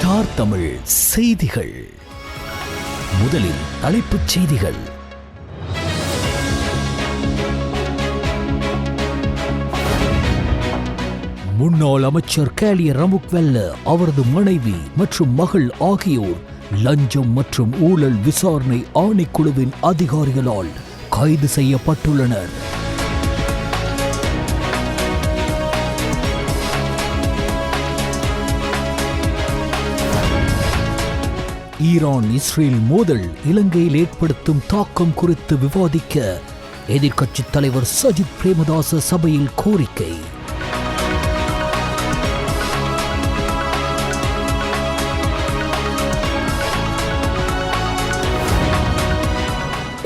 Star Tamil செய்திகள். முதலில் தலைப்புச் செய்திகள். முன்னாள் அமைச்சர் கேலிய ரமுக்வெல்ல, அவரது மனைவி மற்றும் மகள் ஆகியோர் லஞ்சம் மற்றும் ஊழல் விசாரணை ஆணைக்குழுவின் அதிகாரிகளால் கைது செய்யப்பட்டுள்ளனர். ஈரான் இஸ்ரேல் மோதல் இலங்கையில் ஏற்படுத்தும் தாக்கம் குறித்து விவாதிக்க எதிர்க்கட்சித் தலைவர் சஜித் பிரேமதாச சபையில் கோரிக்கை.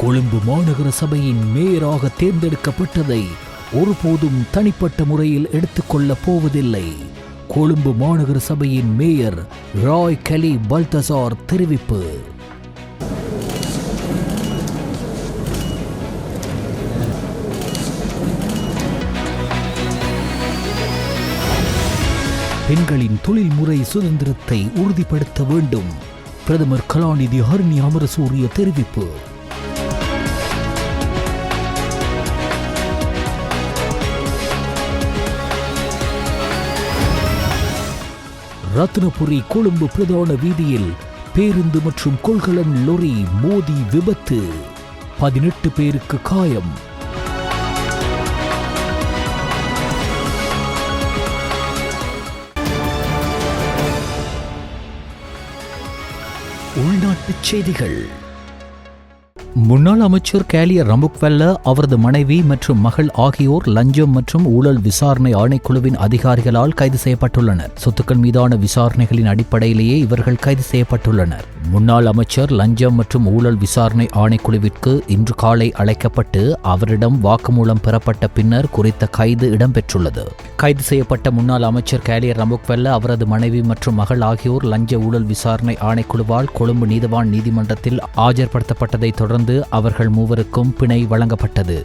கொழும்பு மாநகர சபையின் மேயராக தேர்ந்தெடுக்கப்பட்டதை ஒருபோதும் தனிப்பட்ட முறையில் எடுத்துக்கொள்ளப் போவதில்லை. கொழும்பு மாநகர சபையின் மேயர் ராய் கலி பல்தசார் தெரிவிப்பு. பெண்களின் தொழில்முறை சுதந்திரத்தை உறுதிப்படுத்த வேண்டும், பிரதமர் கலாநிதி ஹரிணி அமரசூரிய தெரிவிப்பு. ரத்னபுரி கொழும்பு பிரதான வீதியில் பேருந்து மற்றும் கொள்கலன் லொரி மோதி விபத்து, 18 பேருக்கு காயம். உள்நாட்டுச் செய்திகள். முன்னாள் அமைச்சர் கேலிய ரமுக்வெல்ல, அவரது மனைவி மற்றும் மகள் ஆகியோர் லஞ்சம் மற்றும் ஊழல் விசாரணை ஆணைக்குழுவின் அதிகாரிகளால் கைது செய்யப்பட்டுள்ளனர். சொத்துக்கள் மீதான விசாரணைகளின் அடிப்படையிலேயே இவர்கள் கைது செய்யப்பட்டுள்ளனர். முன்னாள் அமைச்சர் லஞ்சம் மற்றும் ஊழல் விசாரணை ஆணைக்குழுவிற்கு இன்று காலை அழைக்கப்பட்டு அவரிடம் வாக்குமூலம் பெறப்பட்ட பின்னர் குறித்த கைது இடம்பெற்றுள்ளது. கைது செய்யப்பட்ட முன்னாள் அமைச்சர் கேலிய ரமுக்வெல்ல, அவரது மனைவி மற்றும் மகள் ஆகியோர் லஞ்ச ஊழல் விசாரணை ஆணைக்குழுவால் கொழும்பு நீதவான் நீதிமன்றத்தில் ஆஜர்படுத்தப்பட்டதை தொடர்ந்து அவர்கள் மூவருக்கும் பிணை வழங்கப்பட்டது.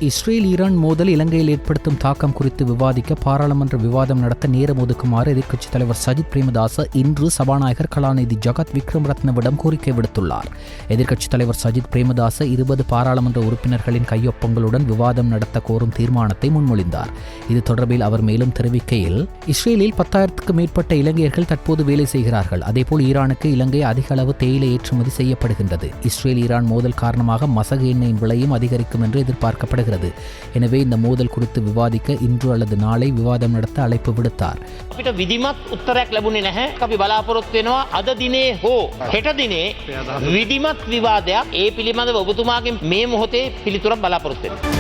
இஸ்ரேல் ஈரான் மோதல் இலங்கையில் ஏற்படுத்தும் தாக்கம் குறித்து விவாதிக்க பாராளுமன்ற விவாதம் நடத்த நேரம் ஒதுக்குமாறு எதிர்க்கட்சித் தலைவர் சஜித் பிரேமதாச இன்று சபாநாயகர் கலாநிதி ஜகத் விக்ரமரத்னவிடம் கோரிக்கை விடுத்துள்ளார். எதிர்க்கட்சித் தலைவர் சஜித் பிரேமதாச 20 பாராளுமன்ற உறுப்பினர்களின் கையொப்பங்களுடன் விவாதம் நடத்த கோரும் தீர்மானத்தை முன்மொழிந்தார். இது தொடர்பில் அவர் மேலும் தெரிவிக்கையில், இஸ்ரேலில் 10,000க்கும் மேற்பட்ட இலங்கையர்கள் தற்போது வேலை செய்கிறார்கள். அதேபோல் ஈரானுக்கு இலங்கை அதிக அளவு தேயிலை ஏற்றுமதி செய்யப்படுகின்றது. இஸ்ரேல் ஈரான் மோதல் காரணமாக மசகு எண்ணெயின் விலையும் அதிகரிக்கும் என்று எதிர்பார்க்கப்படுகிறது. எனவே இந்த மோதல் குறித்து விவாதிக்க இன்று அல்லது நாளை விவாதம் நடத்த அழைப்பு விடுத்தார். අපිට විධිමත් උත්තරයක් ලැබුණේ නැහැ. අපි බලාපොරොත්තු වෙනවා අද දිනේ හෝ හෙට දිනේ විධිමත් විවාදයක් ඒ පිළිබඳව ඔබතුමාගෙන් මේ මොහොතේ පිළිතුරක් බලාපොරොත්තු වෙනවා.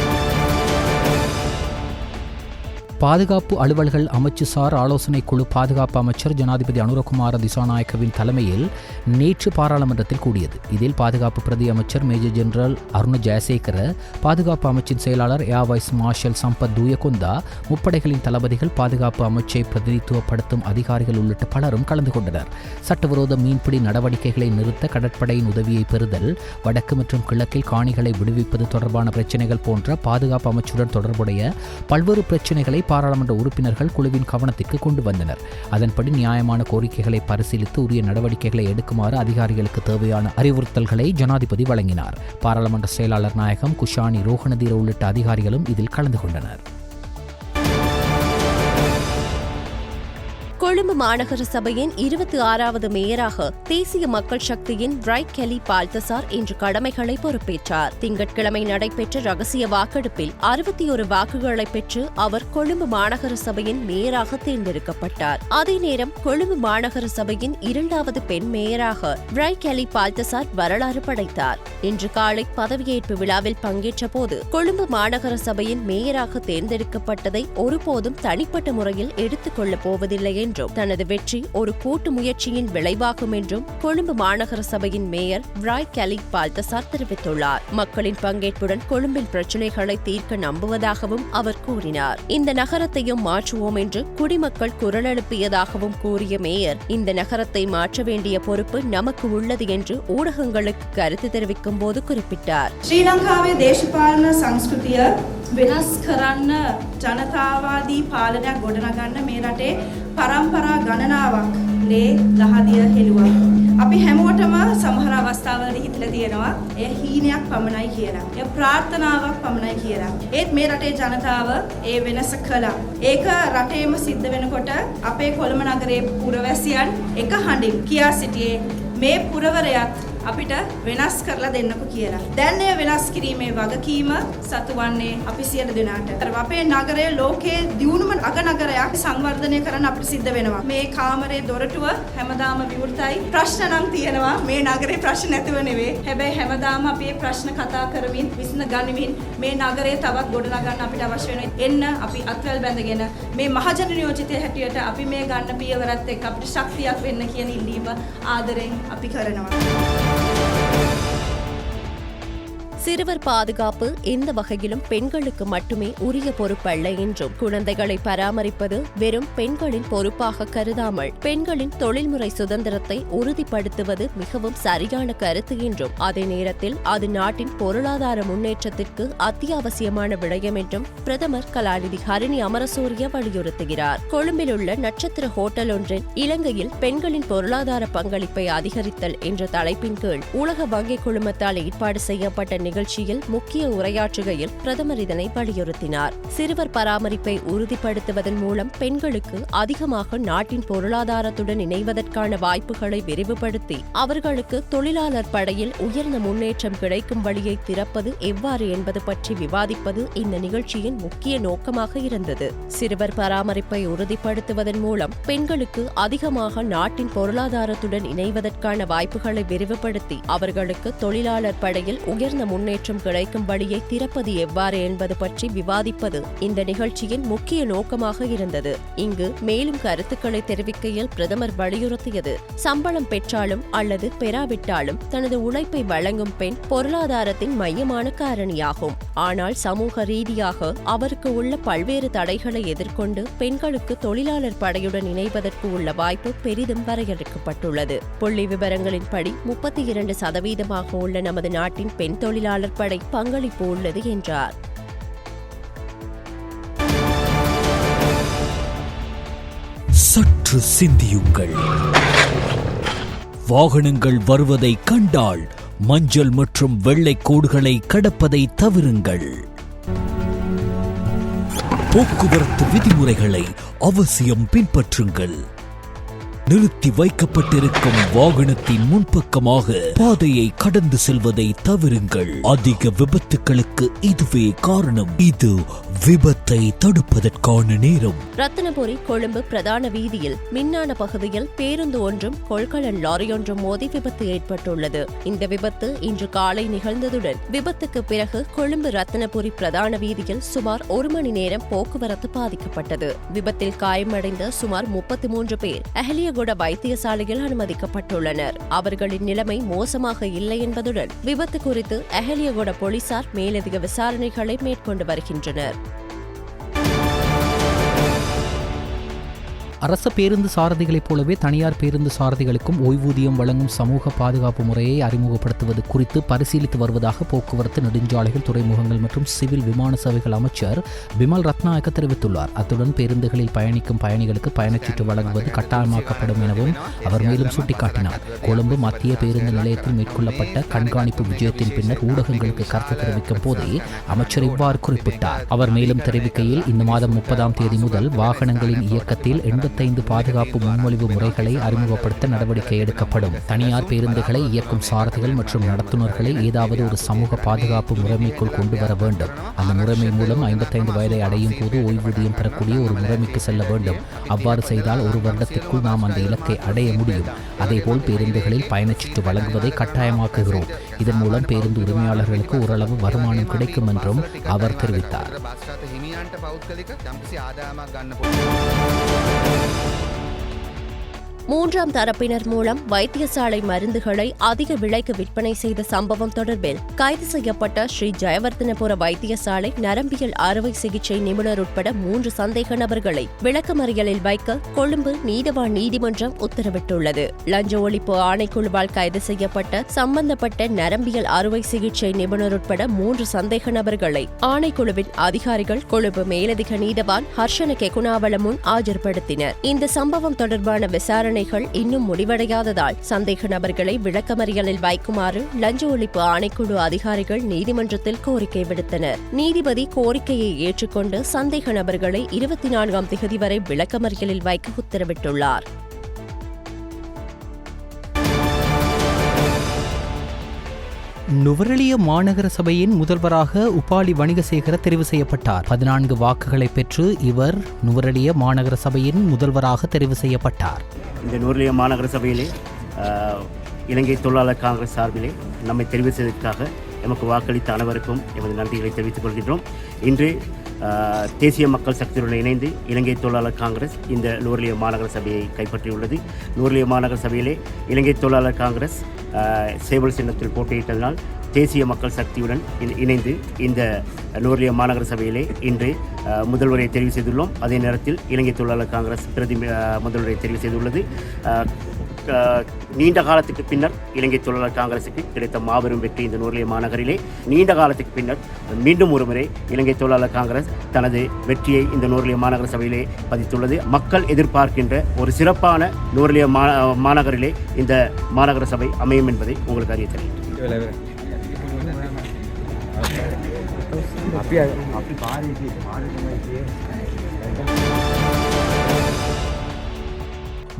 பாதுகாப்பு அலுவல்கள் அமைச்சுசார் ஆலோசனை குழு பாதுகாப்பு அமைச்சர் ஜனாதிபதி அனுரகுமார திசாநாயக்கவின் தலைமையில் நேற்று பாராளுமன்றத்தில் கூடியது. இதில் பாதுகாப்பு பிரதி அமைச்சர் மேஜர் ஜெனரல் அருண் ஜெயசேகர, பாதுகாப்பு அமைச்சின் செயலாளர் air vice marshal Sampath Thuyacontha, முப்படைகளின் தளபதிகள், பாதுகாப்பு அமைச்சை பிரதிநிதித்துவப்படுத்தும் அதிகாரிகள் உள்ளிட்ட பலரும் கலந்து கொண்டனர். சட்டவிரோத மீன்பிடி நடவடிக்கைகளை நிறுத்த கடற்படையின் உதவியை பெறுதல், வடக்கு மற்றும் கிழக்கில் காணிகளை விடுவிப்பது தொடர்பான பிரச்சினைகள் போன்ற பாதுகாப்பு அமைச்சுடன் தொடர்புடைய பல்வேறு பிரச்சினைகளை பாராளுமன்ற உறுப்பினர்கள் குழுவின் கவனத்திற்கு கொண்டு வந்தனர். அதன்படி நியாயமான கோரிக்கைகளை பரிசீலித்து உரிய நடவடிக்கைகளை எடுக்குமாறு அதிகாரிகளுக்கு தேவையான அறிவுறுத்தல்களை ஜனாதிபதி வழங்கினார். பாராளுமன்ற செயலாளர் நாயகம் குஷானி ரோஹணதீர உள்ளிட்ட அதிகாரிகளும் இதில் கலந்து கொண்டனர். கொழும்பு மாநகர சபையின் 26வது மேயராக தேசிய மக்கள் சக்தியின் ராய் கலி பல்தசார் இன்று கடமைகளை பொறுப்பேற்றார். திங்கட்கிழமை நடைபெற்ற ரகசிய வாக்கெடுப்பில் 61 வாக்குகளை பெற்று அவர் கொழும்பு மாநகர சபையின் மேயராக தேர்ந்தெடுக்கப்பட்டார். அதே நேரம் கொழும்பு மாநகர சபையின் 2வது பெண் மேயராக ராய் கலி பல்தசார் வரலாறு படைத்தார். இன்று காலை பதவியேற்பு விழாவில் பங்கேற்ற போது கொழும்பு மாநகர சபையின் மேயராக தேர்ந்தெடுக்கப்பட்டதை ஒருபோதும் தனிப்பட்ட முறையில் எடுத்துக் கொள்ளப் போவதில்லை என்றும், தனது வெற்றி ஒரு கூட்டு முயற்சியின் விளைவாகும் என்றும் கொழும்பு மாநகர சபையின் மேயர் ராய் கலி பல்தசார் தெரிவித்துள்ளார். மக்களின் பங்கேற்புடன் கொழும்பின் பிரச்சினைகளை தீர்க்க நம்புவதாகவும் அவர் கூறினார். இந்த நகரத்தையும் மாற்றுவோம் என்று குடிமக்கள் குரல் எழுப்பியதாகவும் கூறிய மேயர், இந்த நகரத்தை மாற்ற வேண்டிய பொறுப்பு நமக்கு உள்ளது என்று ஊடகங்களுக்கு கருத்து தெரிவிக்கும் போது குறிப்பிட்டார். ஸ்ரீலங்காවේ දේශපාලන සංස්කෘතිය වෙනස් කරන්න ජනතාවාදී පාලනයක් ගොඩනගන්න මේ රටේ පරම්පරා ගණනාවක් ලේ දහදිය හෙළුවා. අපි හැමෝටම සමහර අවස්ථාවලදී හිතලා තියෙනවා එය හීනයක් පමණයි කියලා. එය ප්‍රාර්ථනාවක් පමණයි කියලා. ඒත් මේ රටේ ජනතාව ඒ වෙනස කළා. ඒක රටේම සිද්ධ වෙනකොට අපේ කොළඹ නගරයේ පුරවැසියන් එක හඬින් කියා සිටියේ මේ පුරවරයත් අපිට වෙනස් කරලා දෙන්නකෝ කියලා. දැන් ඒ වෙනස් කිරීමේ වගකීම සතු වන්නේ අපි සියලු දෙනාට. අපේ නගරය ලෝකයේ දියුණුම අගනගරයක් සංවර්ධනය කරන්න අපිට සිද්ධ වෙනවා. මේ කාමරේ දොරටුව හැමදාම විවෘතයි. ප්‍රශ්න නම් තියෙනවා. මේ නගරේ ප්‍රශ්න නැතුව නෙවෙයි. හැබැයි හැමදාම අපි මේ ප්‍රශ්න කතා කරමින් විසඳ ගනිමින් මේ නගරය තවත් ගොඩනගන්න අපිට අවශ්‍ය වෙනවා. එන්න අපි අත්වැල් බැඳගෙන මේ මහජන නියෝජිතය හැටියට අපි මේ ගන්න පියවරත් එක්ක අපිට ශක්තියක් වෙන්න කියන ඉල්ලීම ආදරෙන් අපි කරනවා. சிறுவர் பாதுகாப்பு எந்த வகையிலும் பெண்களுக்கு மட்டுமே உரிய பொறுப்பல்ல என்றும் குழந்தைகளை பராமரிப்பது வெறும் பெண்களின் பொறுப்பாக கருதாமல் பெண்களின் தொழில்முறை சுதந்திரத்தை உறுதிப்படுத்துவது மிகவும் சரியான கருத்து என்றும் அதே நேரத்தில் அது நாட்டின் பொருளாதார முன்னேற்றத்திற்கு அத்தியாவசியமான விடயம் என்றும் பிரதமர் கலாநிதி ஹரிணி அமரசூரிய வலியுறுத்துகிறார். கொழும்பில் உள்ள நட்சத்திர ஹோட்டல் ஒன்றில் இலங்கையில் பெண்களின் பொருளாதார பங்களிப்பை அதிகரித்தல் என்ற தலைப்பின் கீழ் உலக வங்கி குழுமத்தால் ஏற்பாடு செய்யப்பட்ட நிகழ்ச்சியில் முக்கிய உரையாற்றுகையில் பிரதமர் இதனை வலியுறுத்தினார். சிறுவர் பராமரிப்பை உறுதிப்படுத்துவதன் மூலம் பெண்களுக்கு அதிகமாக நாட்டின் பொருளாதாரத்துடன் இணைவதற்கான வாய்ப்புகளை விரிவுபடுத்தி அவர்களுக்கு தொழிலாளர் படையில் உயர்ந்த முன்னேற்றம் கிடைக்கும் வழியை திறப்பது எவ்வாறு என்பது பற்றி விவாதிப்பது இந்த நிகழ்ச்சியின் முக்கிய நோக்கமாக இருந்தது. சிறுவர் பராமரிப்பை உறுதிப்படுத்துவதன் மூலம் பெண்களுக்கு அதிகமாக நாட்டின் பொருளாதாரத்துடன் இணைவதற்கான வாய்ப்புகளை விரிவுபடுத்தி அவர்களுக்கு தொழிலாளர் படையில் உயர்ந்த முன்னேற்றம் கிடைக்கும் வழியை திறப்பது எவ்வாறு என்பது பற்றி விவாதிப்பது இந்த நிகழ்ச்சியின் முக்கிய நோக்கமாக இருந்தது. இங்கு மேலும் கருத்துக்களை தெரிவிக்கையில் பிரதமர் வலியுறுத்தியது சம்பளம் பெற்றாலும் அல்லது பெறாவிட்டாலும் தனது உழைப்பை வழங்கும் பெண் பொருளாதாரத்தின் மையமான காரணியாகும். ஆனால் சமூக ரீதியாக அவருக்கு உள்ள பல்வேறு தடைகளை எதிர்கொண்டு பெண்களுக்கு தொழிலாளர் படையுடன் இணைவதற்கு உள்ள வாய்ப்பு பெரிதும் வரையறுக்கப்பட்டுள்ளது. புள்ளி விவரங்களின்படி 32% உள்ள நமது நாட்டின் பெண் தொழிலாளர் படை பங்களிப்பு உள்ளது என்றார். சற்று சிந்தியுங்கள். வாகனங்கள் வருவதை கண்டால் மஞ்சள் மற்றும் வெள்ளை கோடுகளை கடப்பதை தவிருங்கள். போக்குவரத்து விதிமுறைகளை அவசியம் பின்பற்றுங்கள். நிறுத்தி வைக்கப்பட்டிருக்கும் வாகனத்தின் முன்பக்கமாக பாதையை கடந்து செல்வதை தவிருங்கள். அதிக விபத்துகளுக்கு இதுவே காரணம். இது விபத்தை தடுப்பதற்கான நேரம். ரத்தினபுரி கொழும்பு பிரதான வீதியில் மின்னான பகுதியில் பேருந்து ஒன்றும் கொள்கலன் லாரியொன்றும் மோதி விபத்து ஏற்பட்டுள்ளது. இந்த விபத்து இன்று காலை நிகழ்ந்ததுடன் விபத்துக்கு பிறகு கொழும்பு ரத்தினபுரி பிரதான வீதியில் சுமார் 1 மணி நேரம் போக்குவரத்து பாதிக்கப்பட்டது. விபத்தில் காயமடைந்த சுமார் 33 பேர் அஹலியகுட வைத்தியசாலையில் அனுமதிக்கப்பட்டுள்ளனர். அவர்களின் நிலைமை மோசமாக இல்லை என்பதுடன் விபத்து குறித்து அஹலியகுட போலீசார் மேலதிக விசாரணைகளை மேற்கொண்டு வருகின்றனர். அரச பேருந்து சாரதிகளைப் போலவே தனியார் பேருந்து சாரதிகளுக்கும் ஓய்வூதியம் வழங்கும் சமூக பாதுகாப்பு முறையை அறிமுகப்படுத்துவது குறித்து பரிசீலித்து வருவதாக போக்குவரத்து, நெடுஞ்சாலைகள், துறைமுகங்கள் மற்றும் சிவில் விமான சேவைகள் அமைச்சர் பிமல் ரத்நாயக்க தெரிவித்துள்ளார். அத்துடன் பேருந்துகளில் பயணிக்கும் பயணிகளுக்கு பயணச்சீட்டு வழங்குவது கட்டாயமாக்கப்படும் எனவும் அவர் மேலும் சுட்டிக்காட்டினார். கொழும்பு மத்திய பேருந்து நிலையத்தில் மேற்கொள்ளப்பட்ட கண்காணிப்பு விஜயத்தின் பின்னர் ஊடகங்களுக்கு கருத்து தெரிவிக்கும் போதே அமைச்சர் இவ்வாறு குறிப்பிட்டார். அவர் மேலும் தெரிவிக்கையில் இந்த மாதம் 30ஆம் தேதி முதல் வாகனங்களின் இயக்கத்தில் 85 பாதுகாப்பு முன்மொழிவு முறைகளை அறிமுகப்படுத்த நடவடிக்கை எடுக்கப்படும். தனியார் பேருந்துகளை இயக்கும் சாரதிகள் மற்றும் நடத்துனர்களை ஏதாவது ஒரு சமூக பாதுகாப்பு முறைமைக்குள் கொண்டு வர வேண்டும். அந்த முறைமை மூலம் 55 வயதை அடையும் போது ஓய்வூதியம் பெறக்கூடிய ஒரு முறைமைக்கு செல்ல வேண்டும். அவ்வாறு செய்தால் 1 வருடத்திற்குள் நாம் அந்த இலக்கை அடைய முடியும். அதேபோல் பேருந்துகளில் பயணச்சீட்டு வழங்குவதை கட்டாயமாக்குகிறோம். இதன் மூலம் பேருந்து உரிமையாளர்களுக்கு ஓரளவு வருமானம் கிடைக்கும் என்றும் அவர் தெரிவித்தார். மூன்றாம் தரப்பினர் மூலம் வைத்தியசாலை மருந்துகளை அதிக விலைக்கு விற்பனை செய்த சம்பவம் தொடர்பில் கைது செய்யப்பட்ட ஸ்ரீ ஜெயவர்தனபுர வைத்தியசாலை நரம்பியல் அறுவை சிகிச்சை நிபுணர் உட்பட 3 சந்தேக நபர்களை விளக்கமறியலில் வைக்க கொழும்பு நீதவான் நீதிமன்றம் உத்தரவிட்டுள்ளது. லஞ்ச ஒழிப்பு ஆணைக்குழுவால் கைது செய்யப்பட்ட சம்பந்தப்பட்ட நரம்பியல் அறுவை சிகிச்சை நிபுணர் உட்பட 3 சந்தேக நபர்களை ஆணைக்குழுவின் அதிகாரிகள் கொழும்பு மேலதிக நீதவான் ஹர்ஷன கெகுனாவல முன் ஆஜர்படுத்தினர். இந்த சம்பவம் தொடர்பான விசாரணைகள் இன்னும் முடிவடையாததால் சந்தேக நபர்களை விளக்கமறியலில் வைக்குமாறு லஞ்ச ஒழிப்பு ஆணைக்குழு அதிகாரிகள் நீதிமன்றத்தில் கோரிக்கை விடுத்தனர். நீதிபதி கோரிக்கையை ஏற்றுக்கொண்டு சந்தேக நபர்களை 24ஆம் திகதி வரை விளக்கமறியலில் வைக்க உத்தரவிட்டுள்ளார். நுவரெலிய மாநகர சபையின் முதல்வராக உபாலி வணிகசேகர தெரிவு செய்யப்பட்டார். 14 வாக்குகளை பெற்று இவர் நுவரெலிய மாநகர சபையின் முதல்வராக தெரிவு செய்யப்பட்டார். இந்த நுவரெலிய மாநகர சபையிலே இலங்கை தொழிலாளர் காங்கிரஸ் சார்பிலே நம்மை தெரிவு செய்ததற்காக எமக்கு வாக்களித்த அனைவருக்கும் எமது நன்றிகளை தெரிவித்துக் கொள்கின்றோம். இன்று தேசிய மக்கள் சக்தியுடன் இணைந்து இலங்கை தொழிலாளர் காங்கிரஸ் இந்த நுவரெலிய மாநகர சபையை கைப்பற்றியுள்ளது. நுவரெலிய மாநகர சபையிலே இலங்கை தொழிலாளர் காங்கிரஸ் சேவல் சின்னத்தில் போட்டியிட்டதனால் தேசிய மக்கள் சக்தியுடன் இணைந்து இந்த நுவரெலிய மாநகர சபையிலே இன்று முதல்வரை தெரிவு செய்துள்ளோம். அதே நேரத்தில் இலங்கை தொழிலாளர் காங்கிரஸ் முதல்வரை தெரிவு செய்துள்ளது. நீண்ட காலத்துக்கு பின்னர் இலங்கை தொழிலாளர் காங்கிரசுக்கு கிடைத்த மாபெரும் வெற்றி இந்த நுவரெலிய மாநகரிலே. நீண்ட காலத்துக்கு பின்னர் மீண்டும் ஒருமுறை இலங்கை தொழிலாளர் காங்கிரஸ் தனது வெற்றியை இந்த நுவரெலிய மாநகர சபையிலே பதித்துள்ளது. மக்கள் எதிர்பார்க்கின்ற ஒரு சிறப்பான நுவரெலிய மாநகரிலே இந்த மாநகர சபை அமையும் என்பதை உங்களுக்கு அறிய தெரிவிக்கிறேன்.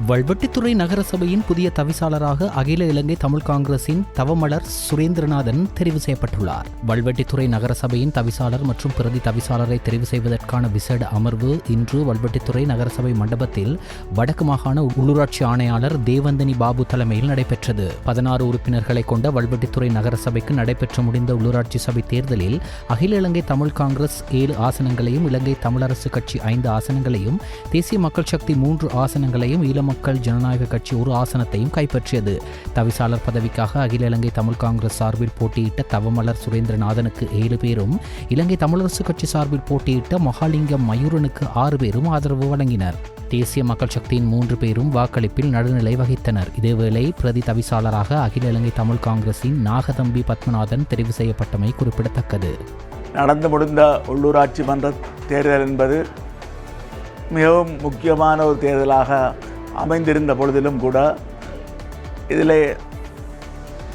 வல்வெட்டித்துறை நகரசபையின் புதிய தவிசாளராக அகில இலங்கை தமிழ் காங்கிரசின் தவமலர் சுரேந்திரநாதன் தெரிவு செய்யப்பட்டுள்ளார். வல்வெட்டித்துறை நகரசபையின் தவிசாளர் மற்றும் பிரதி தவிசாளரை தெரிவு செய்வதற்கான விசேட அமர்வு இன்று வல்வெட்டித்துறை நகரசபை மண்டபத்தில் வடக்கு மாகாண உள்ளூராட்சி ஆணையாளர் தேவந்தனி பாபு தலைமையில் நடைபெற்றது. 16 உறுப்பினர்களை கொண்ட வல்வெட்டித்துறை நகரசபைக்கு நடைபெற்று முடிந்த உள்ளூராட்சி சபை தேர்தலில் அகில இலங்கை தமிழ் காங்கிரஸ் 7 ஆசனங்களையும், இலங்கை தமிழரசு கட்சி 5 ஆசனங்களையும், தேசிய மக்கள் சக்தி 3 ஆசனங்களையும், ஈழ மக்கள் ஜனநாயக கட்சி 1 ஆசனத்தையும் கைப்பற்றியது. தவிசாளர் பதவிக்காக அகில இலங்கை தமிழ் காங்கிரஸ் சார்பில் போட்டியிட்ட தவமலர் சுரேந்திரநாதனுக்கு 7 பேரும், இலங்கை தமிழரசு கட்சி சார்பில் போட்டியிட்ட மகாலிங்கம் மயூரனுக்கு 6 பேரும் ஆதரவு வழங்கினர். தேசிய மக்கள் சக்தியின் 3 பேரும் வாக்களிப்பில் நடுநிலை வகித்தனர். இதேவேளை பிரதி தவிசாளராக அகில இலங்கை தமிழ் காங்கிரசின் நாகதம்பி பத்மநாதன் தெரிவு செய்யப்பட்டமை குறிப்பிடத்தக்கது. நடந்து முடிந்த உள்ளூராட்சி மன்ற தேர்தல் என்பது மிகவும் முக்கியமான ஒரு தேர்தலாக அமைந்திருந்த பொழுதிலும் கூட இதிலே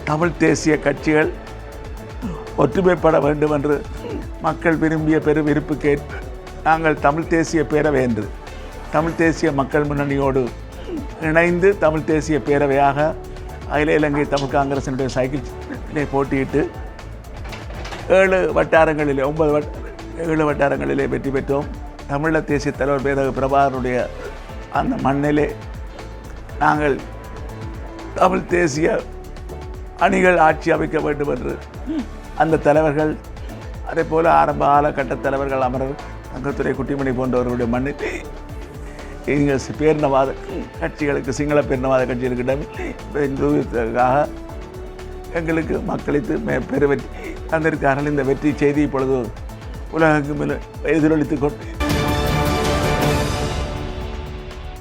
தமிழ் தேசிய கட்சிகள் ஒற்றுமைப்பட வேண்டும் என்று மக்கள் விரும்பிய பெரும் விருப்புக்கேற்ப நாங்கள் தமிழ் தேசிய பேரவை என்று தமிழ் தேசிய மக்கள் முன்னணியோடு இணைந்து தமிழ் தேசிய பேரவையாக அகில இலங்கை தமிழ் காங்கிரசினுடைய சைக்கிளிலே போட்டியிட்டு 7 வட்டாரங்களிலே 7 வட்டாரங்களிலே வெற்றி பெற்றோம். தமிழர் தேசிய தலைவர் பேரக பிரபாகரனுடைய அந்த மண்ணிலே நாங்கள் தமிழ் தேசிய அணிகள் ஆட்சி அமைக்க வேண்டும் என்று அந்த தலைவர்கள், அதே போல் ஆரம்ப காலகட்ட தலைவர்கள் அமரர் தங்கத்துறை குட்டிமணி போன்றவர்களுடைய மண்ணில் இங்கே பேரினவாத கட்சிகளுக்கு, சிங்கள பேரினவாத கட்சிகளுக்கிடம் எங்களுக்கு மக்களுக்கு பெருவெற்றி தந்திருக்கார்கள். இந்த வெற்றி செய்தி இப்பொழுது உலகெங்கும் எதிரொலித்துக் கொண்டு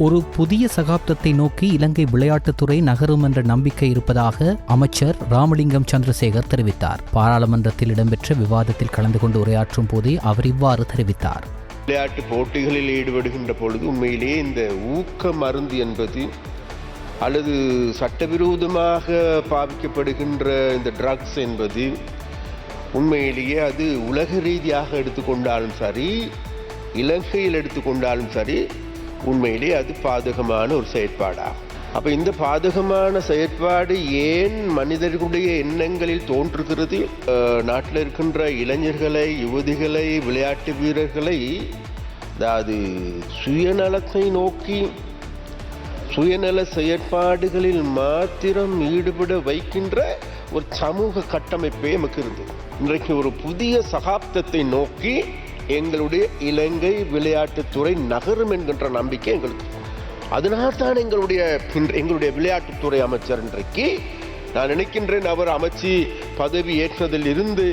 ஒரு புதிய சகாப்தத்தை நோக்கி இலங்கை விளையாட்டுத்துறை நகரும் என்ற நம்பிக்கை இருப்பதாக அமைச்சர் ராமலிங்கம் சந்திரசேகர் தெரிவித்தார். பாராளுமன்றத்தில் இடம்பெற்ற விவாதத்தில் கலந்து கொண்டு உரையாற்றும் போதே அவர் இவ்வாறு தெரிவித்தார். விளையாட்டு போட்டிகளில் ஈடுபடுகின்ற பொழுது உண்மையிலேயே இந்த ஊக்க மருந்து என்பது அல்லது சட்டவிரோதமாக பாவிக்கப்படுகின்ற இந்த ட்ரக்ஸ் என்பது உண்மையிலேயே அது உலக ரீதியாக எடுத்துக்கொண்டாலும் சரி, இலங்கையில் எடுத்துக்கொண்டாலும் சரி, உண்மையிலே அது பாதகமான ஒரு செயற்பாடாகும். அப்போ இந்த பாதகமான செயற்பாடு ஏன் மனிதர்களுடைய எண்ணங்களில் தோன்றுகிறது? நாட்டில் இருக்கின்ற இளைஞர்களை, யுவதிகளை, விளையாட்டு வீரர்களை அதாவது சுயநலத்தை நோக்கி சுயநல செயற்பாடுகளில் மாத்திரம் ஈடுபட வைக்கின்ற ஒரு சமூக கட்டமைப்பே நமக்கு இருந்தது. இன்றைக்கு ஒரு புதிய சகாப்தத்தை நோக்கி எங்களுடைய இலங்கை விளையாட்டுத்துறை நகரும் என்கின்ற நம்பிக்கை எங்களுக்கு. அதனால்தான் எங்களுடைய விளையாட்டுத்துறை அமைச்சர் இன்றைக்கு நான் நினைக்கின்றேன் அவர் அமைச்சு பதவி ஏற்றதில் இருந்து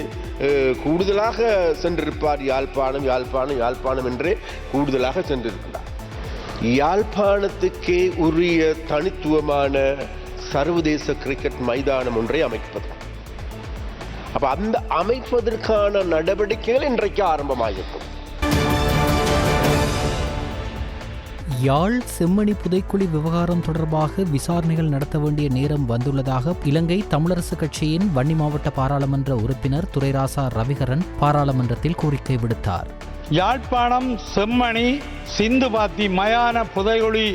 கூடுதலாக சென்றிருப்பார். யாழ்ப்பாணம் என்றே கூடுதலாக சென்றிருக்கிறார். யாழ்ப்பாணத்துக்கே உரிய தனித்துவமான சர்வதேச கிரிக்கெட் மைதானம் ஒன்றை அமைப்பது. அப்ப அந்த அமைப்பதற்கான நடவடிக்கைகள் இன்றைக்கு ஆரம்பமாகிருக்கும். யாழ் செம்மணி புதைக்குழி விவகாரம் தொடர்பாக விசாரணைகள் நடத்த வேண்டிய நேரம் வந்துள்ளதாக இலங்கை தமிழரசு கட்சியின் வன்னி மாவட்ட பாராளுமன்ற உறுப்பினர் துரைராசா ரவிகரன் பாராளுமன்றத்தில் கோரிக்கை விடுத்தார். யாழ்ப்பாணம் செம்மணி சிந்துபாத்தி மயான புதைகுழி